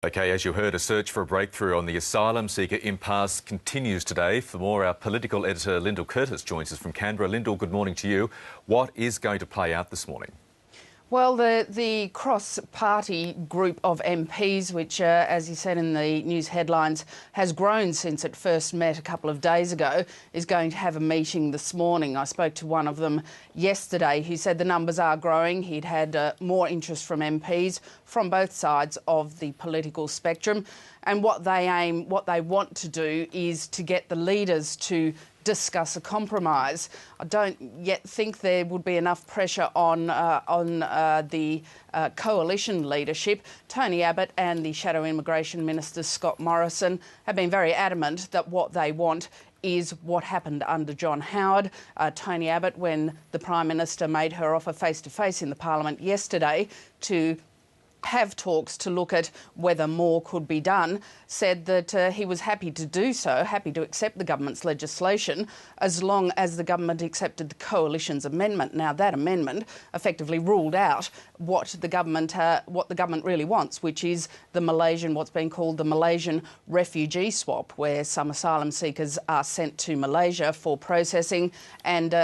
OK, as you heard, a search for a breakthrough on the asylum seeker impasse continues today. For more, our political editor Lyndall Curtis joins us from Canberra. Lyndall, good morning to you. What is going to play out this morning? Well, the cross-party group of MPs, which, as you said in the news headlines, has grown since it first met a couple of days ago, is going to have a meeting this morning. I spoke to one of them yesterday who said the numbers are growing. He'd had more interest from MPs from both sides of the political spectrum. And what they want to do is to get the leaders to discuss a compromise. I don't yet think there would be enough pressure on the coalition leadership. Tony Abbott and the Shadow Immigration Minister Scott Morrison have been very adamant that what they want is what happened under John Howard. Tony Abbott, when the Prime Minister made her offer face-to-face in the Parliament yesterday to have talks to look at whether more could be done, said that he was happy to do so, happy to accept the government's legislation as long as the government accepted the coalition's amendment. Now, that amendment effectively ruled out what the government really wants, which is the Malaysian, what's been called the Malaysian refugee swap, where some asylum seekers are sent to Malaysia for processing and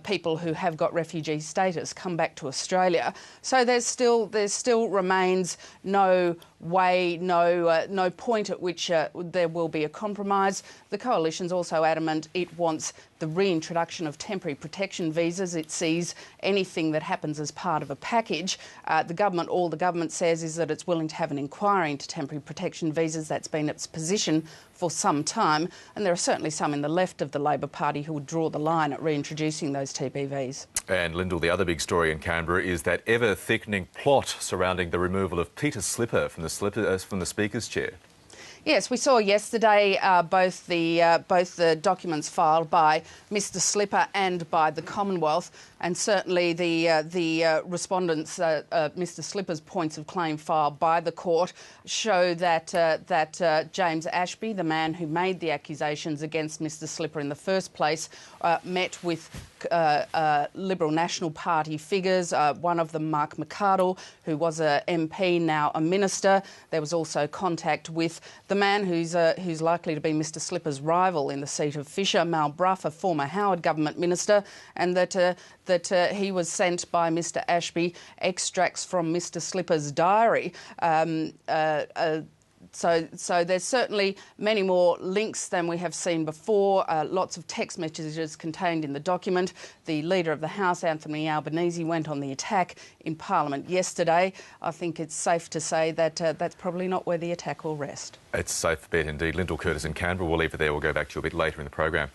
people who have got refugee status come back to Australia. So there still remains no way, no point at which there will be a compromise. The coalition's also adamant it wants the reintroduction of temporary protection visas. It sees anything that happens as part of a package. All the government says is that it's willing to have an inquiry into temporary protection visas. That's been its position for some time, and there are certainly some in the left of the Labor Party who would draw the line at reintroducing those TPVs. And Lyndall, the other big story in Canberra is that ever-thickening plot surrounding the removal of Peter Slipper from the Speaker's chair. Yes, we saw yesterday both the documents filed by Mr Slipper and by the Commonwealth, and certainly the respondents, Mr Slipper's points of claim filed by the court, show that James Ashby, the man who made the accusations against Mr Slipper in the first place, met with Liberal National Party figures, one of them Mark McArdle, who was a MP, now a minister. There was also contact with the man who's likely to be Mr Slipper's rival in the seat of Fisher, Mal Brough, a former Howard government minister, and that he was sent by Mr Ashby extracts from Mr Slipper's diary. So there's certainly many more links than we have seen before. Lots of text messages contained in the document. The Leader of the House, Anthony Albanese, went on the attack in Parliament yesterday. I think it's safe to say that that's probably not where the attack will rest. It's a safe bet indeed. Lyndall Curtis in Canberra. We'll leave it there. We'll go back to you a bit later in the program.